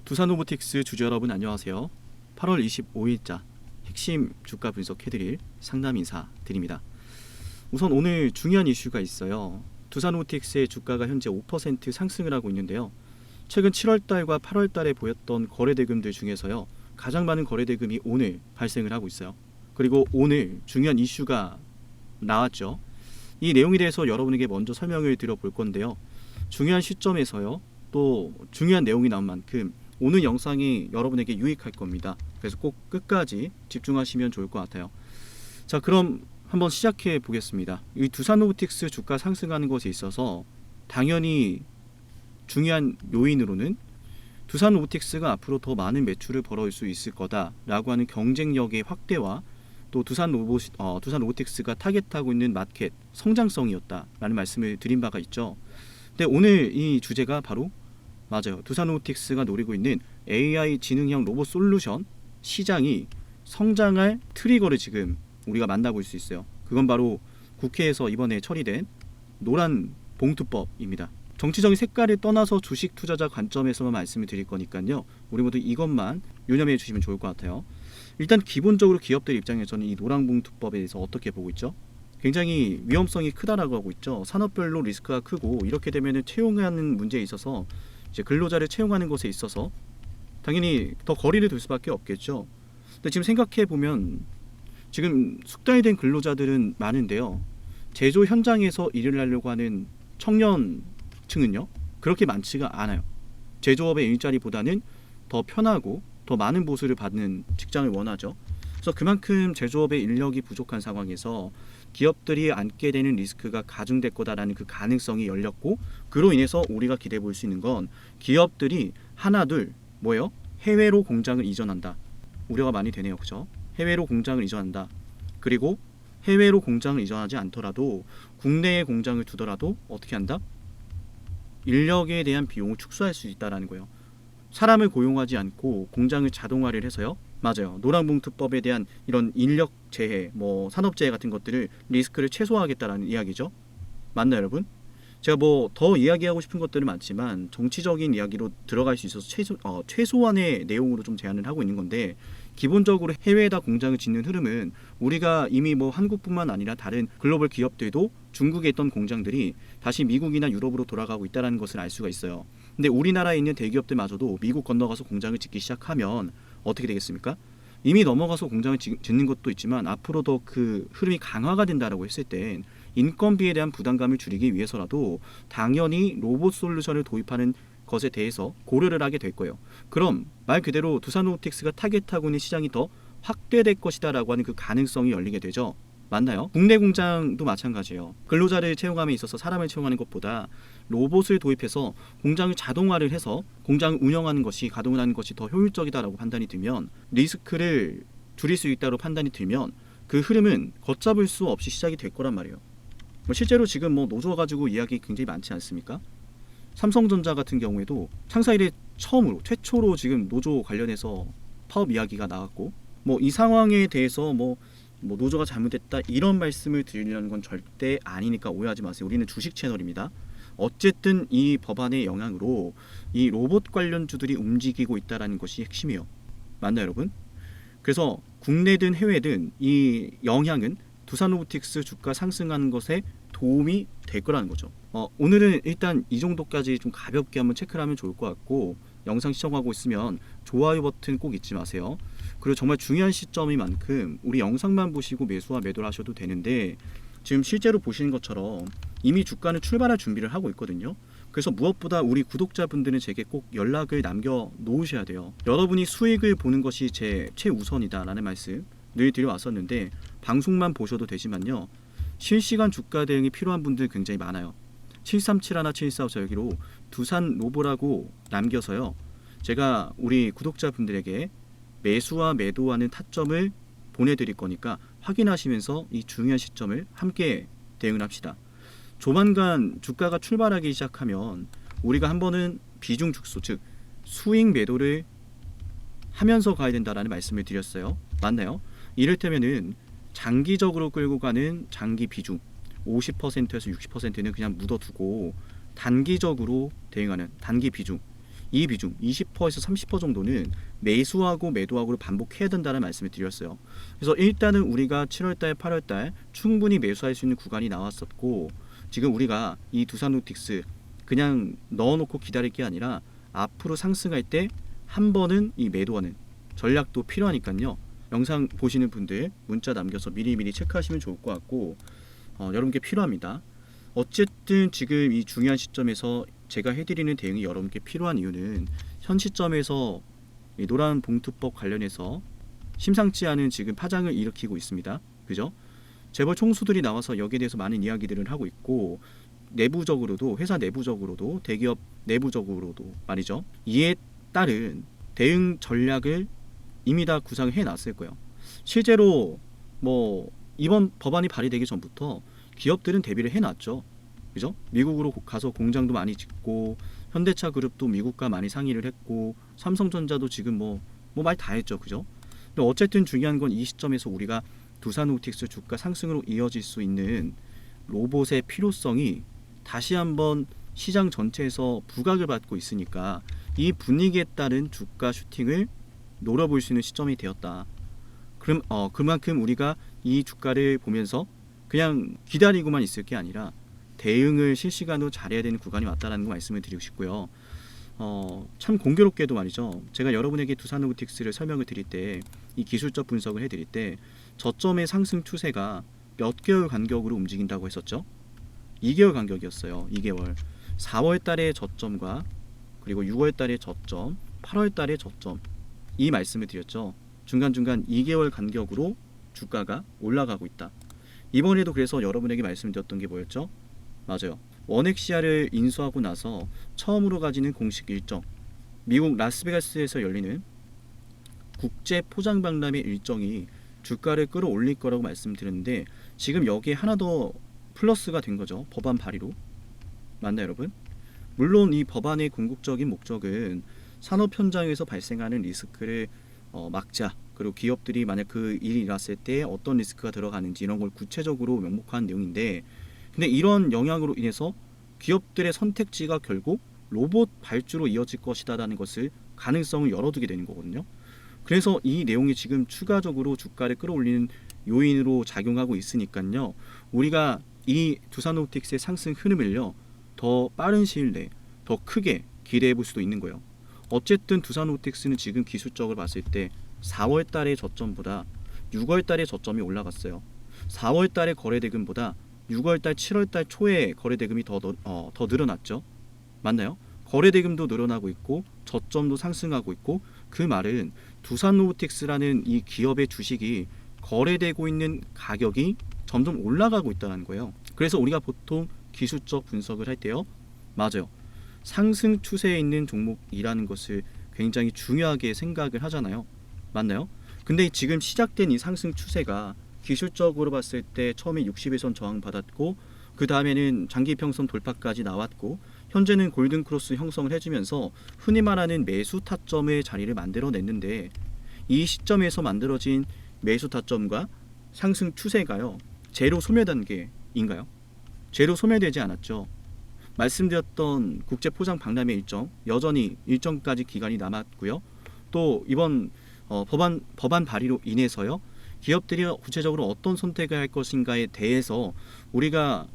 두산로보틱스 주주 여러분 안녕하세요. 8월 25일자 핵심 주가 분석해드릴 상담 인사 드립니다. 우선 오늘 중요한 이슈가 있어요. 두산로보틱스의 주가가 현재 5% 상승을 하고 있는데요. 최근 7월달과 8월달에 보였던 거래대금들 중에서요. 가장 많은 거래대금이 오늘 발생을 하고 있어요. 그리고 오늘 중요한 이슈가 나왔죠. 이 내용에 대해서 여러분에게 먼저 설명을 드려볼 건데요. 중요한 시점에서요. 또 중요한 내용이 나온 만큼 오늘 영상이 여러분에게 유익할 겁니다. 그래서 꼭 끝까지 집중하시면 좋을 것 같아요. 자, 그럼 한번 시작해 보겠습니다. 이 두산로보틱스 주가 상승하는 것에 있어서 당연히 중요한 요인으로는 두산로보틱스가 앞으로 더 많은 매출을 벌어올 수 있을 거다라고 하는 경쟁력의 확대와 또 두산로보틱스가 타겟하고 있는 마켓 성장성이었다라는 말씀을 드린 바가 있죠. 근데 오늘 이 주제가 바로 맞아요. 두산로보틱스가 노리고 있는 AI 지능형 로봇 솔루션 시장이 성장할 트리거를 지금 우리가 만나볼 수 있어요. 그건 바로 국회에서 이번에 처리된 노란 봉투법입니다. 정치적인 색깔을 떠나서 주식 투자자 관점에서만 말씀을 드릴 거니까요. 우리 모두 이것만 유념해 주시면 좋을 것 같아요. 일단 기본적으로 기업들 입장에서는 이 노란 봉투법에 대해서 어떻게 보고 있죠? 굉장히 위험성이 크다라고 하고 있죠. 산업별로 리스크가 크고 이렇게 되면 채용하는 문제에 있어서 이제 근로자를 채용하는 것에 있어서 당연히 더 거리를 둘 수밖에 없겠죠. 근데 지금 생각해 보면 지금 숙달된 근로자들은 많은데요. 제조 현장에서 일을 하려고 하는 청년층은요 그렇게 많지가 않아요. 제조업의 일자리보다는 더 편하고 더 많은 보수를 받는 직장을 원하죠. 그래서 그만큼 제조업의 인력이 부족한 상황에서 기업들이 안게 되는 리스크가 가중될 거다라는 그 가능성이 열렸고, 그로 인해서 우리가 기대해 볼 수 있는 건 기업들이 하나둘 뭐예요? 해외로 공장을 이전한다. 우려가 많이 되네요. 그죠? 해외로 공장을 이전한다. 그리고 해외로 공장을 이전하지 않더라도 국내에 공장을 두더라도 어떻게 한다? 인력에 대한 비용을 축소할 수 있다라는 거예요. 사람을 고용하지 않고 공장을 자동화를 해서요. 맞아요. 노란봉투법에 대한 이런 인력 재해, 산업재해 같은 것들을 리스크를 최소화하겠다라는 이야기죠. 맞나요, 여러분? 제가 더 이야기하고 싶은 것들은 많지만 정치적인 이야기로 들어갈 수 있어서 최소한의 내용으로 좀 제안을 하고 있는 건데, 기본적으로 해외에다 공장을 짓는 흐름은 우리가 이미 한국뿐만 아니라 다른 글로벌 기업들도 중국에 있던 공장들이 다시 미국이나 유럽으로 돌아가고 있다는 것을 알 수가 있어요. 근데 우리나라에 있는 대기업들마저도 미국 건너가서 공장을 짓기 시작하면 어떻게 되겠습니까? 이미 넘어가서 공장을 짓는 것도 있지만 앞으로 더 그 흐름이 강화가 된다라고 했을 땐 인건비에 대한 부담감을 줄이기 위해서라도 당연히 로봇 솔루션을 도입하는 것에 대해서 고려를 하게 될 거예요. 그럼 말 그대로 두산로보틱스가 타겟하고 있는 시장이 더 확대될 것이다라고 하는 그 가능성이 열리게 되죠. 맞나요? 국내 공장도 마찬가지예요. 근로자를 채용함에 있어서 사람을 채용하는 것보다 로봇을 도입해서 공장을 자동화를 해서 공장을 운영하는 것이, 가동을 하는 것이 더 효율적이다라고 판단이 들면, 리스크를 줄일 수 있다고 판단이 들면 그 흐름은 걷잡을 수 없이 시작이 될 거란 말이에요. 실제로 지금 노조 가지고 이야기 굉장히 많지 않습니까? 삼성전자 같은 경우에도 창사 이래 최초로 지금 노조 관련해서 파업 이야기가 나왔고, 이 상황에 대해서 노조가 잘못했다 이런 말씀을 드리려는 건 절대 아니니까 오해하지 마세요. 우리는 주식 채널입니다. 어쨌든 이 법안의 영향으로 이 로봇 관련주들이 움직이고 있다는 것이 핵심이에요. 맞나요, 여러분? 그래서 국내든 해외든 이 영향은 두산로보틱스 주가 상승하는 것에 도움이 될 거라는 거죠. 오늘은 일단 이 정도까지 좀 가볍게 한번 체크를 하면 좋을 것 같고, 영상 시청하고 있으면 좋아요 버튼 꼭 잊지 마세요. 그리고 정말 중요한 시점인 만큼 우리 영상만 보시고 매수와 매도를 하셔도 되는데, 지금 실제로 보시는 것처럼 이미 주가는 출발할 준비를 하고 있거든요. 그래서 무엇보다 우리 구독자분들은 제게 꼭 연락을 남겨 놓으셔야 돼요. 여러분이 수익을 보는 것이 제 최우선이다라는 말씀 늘 드려왔었는데, 방송만 보셔도 되지만요, 실시간 주가 대응이 필요한 분들 굉장히 많아요. 7371 7454 여기로 두산로보라고 남겨서요, 제가 우리 구독자분들에게 매수와 매도하는 타점을 보내드릴 거니까 확인하시면서 이 중요한 시점을 함께 대응을 합시다. 조만간 주가가 출발하기 시작하면 우리가 한 번은 비중 축소, 즉 수익 매도를 하면서 가야 된다라는 말씀을 드렸어요. 맞나요? 이를테면은 장기적으로 끌고 가는 장기 비중 50%에서 60%는 그냥 묻어두고 단기적으로 대응하는 단기 비중 이 비중 20%에서 30% 정도는 매수하고 매도하고를 반복해야 된다는 말씀을 드렸어요. 그래서 일단은 우리가 7월달, 8월달 충분히 매수할 수 있는 구간이 나왔었고, 지금 우리가 이 두산노틱스 그냥 넣어놓고 기다릴 게 아니라 앞으로 상승할 때 한 번은 이 매도하는 전략도 필요하니까요. 영상 보시는 분들 문자 남겨서 미리미리 체크하시면 좋을 것 같고, 여러분께 필요합니다. 어쨌든 지금 이 중요한 시점에서 제가 해드리는 대응이 여러분께 필요한 이유는 현 시점에서 이 노란 봉투법 관련해서 심상치 않은 지금 파장을 일으키고 있습니다. 그죠? 재벌 총수들이 나와서 여기에 대해서 많은 이야기들을 하고 있고, 내부적으로도, 회사 내부적으로도, 대기업 내부적으로도 말이죠. 이에 따른 대응 전략을 이미 다 구상을 해놨을 거예요. 실제로 뭐 이번 법안이 발의되기 전부터 기업들은 대비를 해놨죠. 그죠? 미국으로 가서 공장도 많이 짓고, 현대차 그룹도 미국과 많이 상의를 했고, 삼성전자도 지금 뭐 말 다 했죠. 그죠? 근데 어쨌든 중요한 건 이 시점에서 우리가 두산노틱스 주가 상승으로 이어질 수 있는 로봇의 필요성이 다시 한번 시장 전체에서 부각을 받고 있으니까 이 분위기에 따른 주가 슈팅을 노려볼 수 있는 시점이 되었다. 그럼 그만큼 우리가 이 주가를 보면서 그냥 기다리고만 있을 게 아니라 대응을 실시간으로 잘해야 되는 구간이 왔다라는 거 말씀을 드리고 싶고요. 참 공교롭게도 말이죠. 제가 여러분에게 두산노틱스를 설명을 드릴 때, 이 기술적 분석을 해드릴 때 저점의 상승 추세가 몇 개월 간격으로 움직인다고 했었죠. 2개월 간격이었어요. 2개월. 4월 달의 저점과 그리고 6월 달의 저점, 8월 달의 저점, 이 말씀을 드렸죠. 중간중간 2개월 간격으로 주가가 올라가고 있다. 이번에도 그래서 여러분에게 말씀드렸던 게 뭐였죠? 맞아요. 원엑시아를 인수하고 나서 처음으로 가지는 공식 일정, 미국 라스베가스에서 열리는 국제 포장 박람회 일정이 주가를 끌어올릴 거라고 말씀드렸는데, 지금 여기에 하나 더 플러스가 된 거죠. 법안 발의로. 맞나요, 여러분? 물론 이 법안의 궁극적인 목적은 산업 현장에서 발생하는 리스크를 막자, 그리고 기업들이 만약 그 일이 일어났을 때 어떤 리스크가 들어가는지 이런 걸 구체적으로 명목화한 내용인데, 근데 이런 영향으로 인해서 기업들의 선택지가 결국 로봇 발주로 이어질 것이다라는 것을 가능성을 열어두게 되는 거거든요. 그래서 이 내용이 지금 추가적으로 주가를 끌어올리는 요인으로 작용하고 있으니까요. 우리가 이 두산노틱스의 상승 흐름을요, 더 빠른 시일 내에 더 크게 기대해 볼 수도 있는 거예요. 어쨌든 두산노틱스는 지금 기술적으로 봤을 때 4월 달의 저점보다 6월 달의 저점이 올라갔어요. 4월 달의 거래 대금보다 6월 달, 7월 달 초에 거래 대금이 더 늘어났죠. 맞나요? 거래 대금도 늘어나고 있고 저점도 상승하고 있고, 그 말은 두산노틱스라는 이 기업의 주식이 거래되고 있는 가격이 점점 올라가고 있다는 거예요. 그래서 우리가 보통 기술적 분석을 할 때요, 맞아요, 상승 추세에 있는 종목이라는 것을 굉장히 중요하게 생각을 하잖아요. 맞나요? 근데 지금 시작된 이 상승 추세가 기술적으로 봤을 때 처음에 60일선 저항 받았고, 그 다음에는 장기평선 돌파까지 나왔고, 현재는 골든크로스 형성을 해주면서 흔히 말하는 매수 타점의 자리를 만들어냈는데, 이 시점에서 만들어진 매수 타점과 상승 추세가요, 제로 소멸 단계인가요? 제로 소멸되지 않았죠. 말씀드렸던 국제 포장 박람회 일정, 여전히 일정까지 기간이 남았고요. 또 이번 법안 발의로 인해서요, 기업들이 구체적으로 어떤 선택을 할 것인가에 대해서 우리가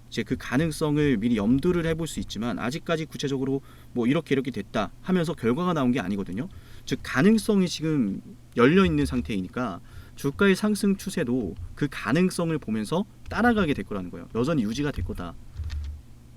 이제 그 가능성을 미리 염두를 해볼 수 있지만, 아직까지 구체적으로 뭐 이렇게 됐다 하면서 결과가 나온 게 아니거든요. 즉 가능성이 지금 열려 있는 상태이니까 주가의 상승 추세도 그 가능성을 보면서 따라가게 될 거라는 거예요. 여전히 유지가 될 거다.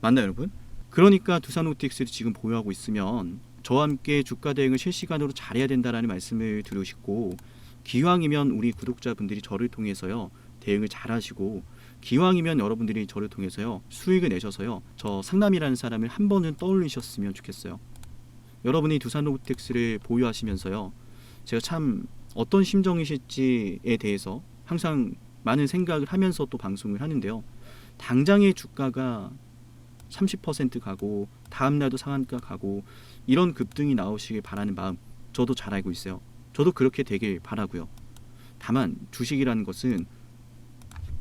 맞나요, 여러분? 그러니까 두산노틱스를 지금 보유하고 있으면 저와 함께 주가 대응을 실시간으로 잘해야 된다라는 말씀을 드리고 싶고, 기왕이면 우리 구독자분들이 저를 통해서요, 대응을 잘하시고, 기왕이면 여러분들이 저를 통해서요, 수익을 내셔서요, 저 상남이라는 사람을 한 번은 떠올리셨으면 좋겠어요. 여러분이 두산노틱스를 보유하시면서요, 제가 참 어떤 심정이실지에 대해서 항상 많은 생각을 하면서 또 방송을 하는데요, 당장의 주가가 30% 가고 다음날도 상한가 가고 이런 급등이 나오시길 바라는 마음 저도 잘 알고 있어요. 저도 그렇게 되길 바라고요. 다만 주식이라는 것은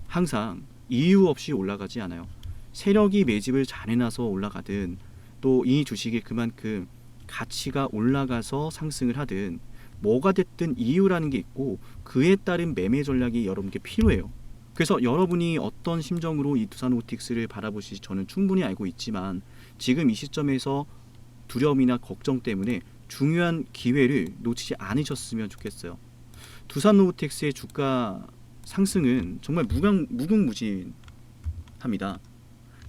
항상 이유 없이 올라가지 않아요. 세력이 매집을 잘 해놔서 올라가든, 또 이 주식이 그만큼 가치가 올라가서 상승을 하든 뭐가 됐든 이유라는 게 있고 그에 따른 매매 전략이 여러분께 필요해요. 그래서 여러분이 어떤 심정으로 이 두산로보틱스를 바라보실지 저는 충분히 알고 있지만 지금 이 시점에서 두려움이나 걱정 때문에 중요한 기회를 놓치지 않으셨으면 좋겠어요. 두산로보틱스의 주가 상승은 정말 무궁무진합니다.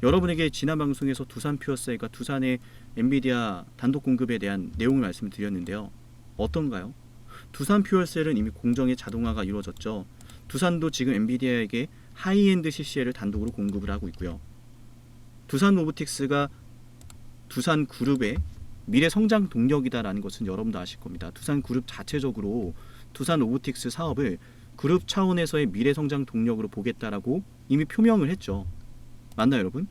여러분에게 지난 방송에서 두산 퓨어셀과 두산의 엔비디아 단독 공급에 대한 내용을 말씀드렸는데요. 어떤가요? 두산 퓨어셀은 이미 공정의 자동화가 이루어졌죠. 두산도 지금 엔비디아에게 하이엔드 CCL을 단독으로 공급을 하고 있고요. 두산 로보틱스가 두산 그룹의 미래 성장 동력이다라는 것은 여러분도 아실 겁니다. 두산 그룹 자체적으로 두산 로보틱스 사업을 그룹 차원에서의 미래 성장 동력으로 보겠다라고 이미 표명을 했죠. 맞나요, 여러분?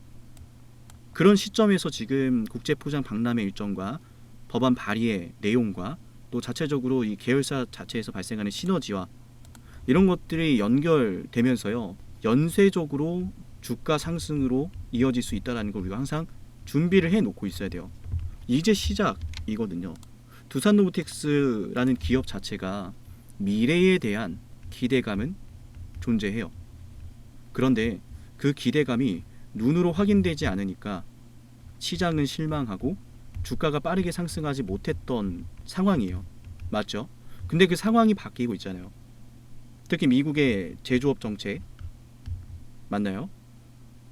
그런 시점에서 지금 국제 포장 박람회 일정과 법안 발의의 내용과 또 자체적으로 이 계열사 자체에서 발생하는 시너지와 이런 것들이 연결되면서요, 연쇄적으로 주가 상승으로 이어질 수 있다는 걸 우리가 항상 준비를 해놓고 있어야 돼요. 이제 시작이거든요. 두산로보틱스라는 기업 자체가 미래에 대한 기대감은 존재해요. 그런데 그 기대감이 눈으로 확인되지 않으니까 시장은 실망하고 주가가 빠르게 상승하지 못했던 상황이에요. 맞죠? 근데 그 상황이 바뀌고 있잖아요. 특히 미국의 제조업 정책 맞나요?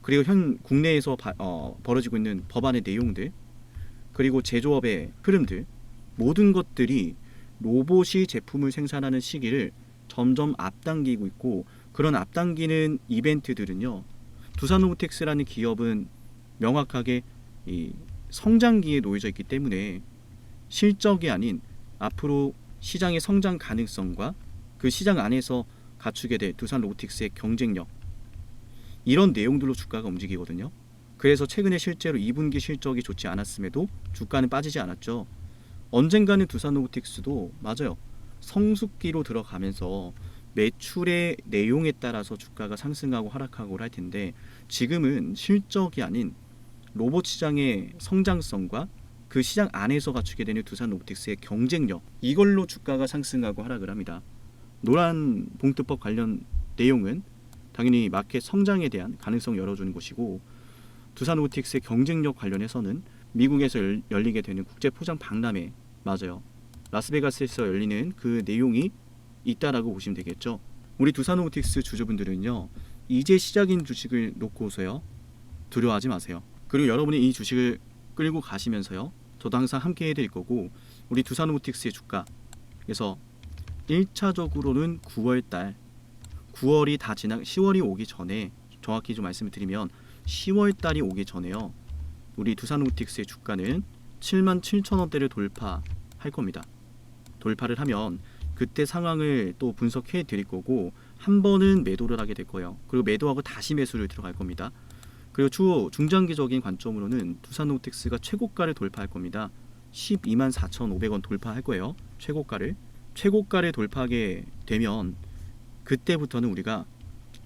그리고 현 국내에서 벌어지고 있는 법안의 내용들, 그리고 제조업의 흐름들, 모든 것들이 로봇이 제품을 생산하는 시기를 점점 앞당기고 있고, 그런 앞당기는 이벤트들은요, 두산로보틱스라는 기업은 명확하게 이 성장기에 놓여져 있기 때문에 실적이 아닌 앞으로 시장의 성장 가능성과 그 시장 안에서 갖추게 될 두산로보틱스의 경쟁력, 이런 내용들로 주가가 움직이거든요. 그래서 최근에 실제로 2분기 실적이 좋지 않았음에도 주가는 빠지지 않았죠. 언젠가는 두산로보틱스도 맞아요, 성숙기로 들어가면서 매출의 내용에 따라서 주가가 상승하고 하락하고 할 텐데, 지금은 실적이 아닌 로봇 시장의 성장성과 그 시장 안에서 갖추게 되는 두산로보틱스의 경쟁력, 이걸로 주가가 상승하고 하락을 합니다. 노란 봉투법 관련 내용은 당연히 마켓 성장에 대한 가능성 열어주는 것이고, 두산로보틱스의 경쟁력 관련해서는 미국에서 열리게 되는 국제 포장 박람회, 맞아요, 라스베가스에서 열리는 그 내용이 있다라고 보시면 되겠죠. 우리 두산로보틱스 주주분들은요, 이제 시작인 주식을 놓고서요 두려워하지 마세요. 그리고 여러분이 이 주식을 끌고 가시면서요, 저도 항상 함께 해드릴 거고, 우리 두산로보틱스의 주가, 그래서 1차적으로는 9월달, 9월이 다 지나 10월이 오기 전에, 정확히 좀 말씀을 드리면 10월달이 오기 전에요, 우리 두산로보틱스의 주가는 77,000원대를 돌파할 겁니다. 돌파를 하면 그때 상황을 또 분석해 드릴 거고, 한 번은 매도를 하게 될 거예요. 그리고 매도하고 다시 매수를 들어갈 겁니다. 그리고 추후 중장기적인 관점으로는 두산로보틱스가 최고가를 돌파할 겁니다. 124,500원 돌파할 거예요. 최고가를 돌파하게 되면 그때부터는 우리가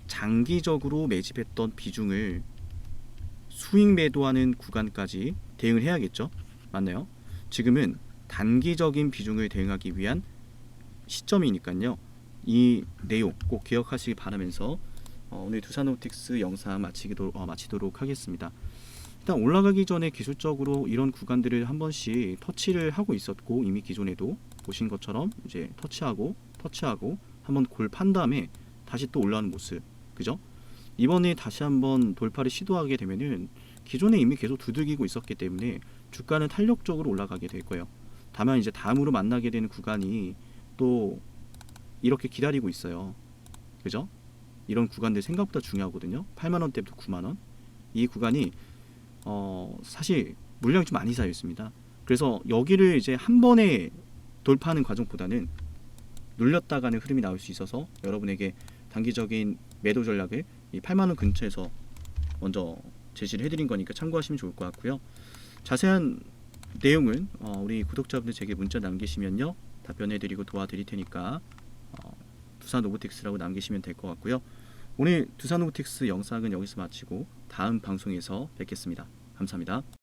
장기적으로 매집했던 비중을 수익 매도하는 구간까지 대응을 해야겠죠. 맞나요? 지금은 단기적인 비중을 대응하기 위한 시점이니까요. 이 내용 꼭 기억하시기 바라면서 오늘 두산로보틱스 영상 마치도록 하겠습니다. 일단 올라가기 전에 기술적으로 이런 구간들을 한 번씩 터치를 하고 있었고, 이미 기존에도 보신 것처럼 이제 터치하고 한번 골 판 다음에 다시 또 올라오는 모습, 그죠? 이번에 다시 한번 돌파를 시도하게 되면은 기존에 이미 계속 두들기고 있었기 때문에 주가는 탄력적으로 올라가게 될 거예요. 다만 이제 다음으로 만나게 되는 구간이 또 이렇게 기다리고 있어요. 그죠? 이런 구간들 생각보다 중요하거든요. 8만원대부터 9만원. 이 구간이 사실 물량이 좀 많이 쌓여 있습니다. 그래서 여기를 이제 한 번에 돌파하는 과정보다는 눌렸다가는 흐름이 나올 수 있어서 여러분에게 단기적인 매도 전략을 이 8만원 근처에서 먼저 제시를 해드린 거니까 참고하시면 좋을 것 같고요. 자세한 내용은 우리 구독자분들 제게 문자 남기시면요, 답변해드리고 도와드릴 테니까 두산로보틱스라고 남기시면 될 것 같고요. 오늘 두산로보틱스 영상은 여기서 마치고 다음 방송에서 뵙겠습니다. 감사합니다.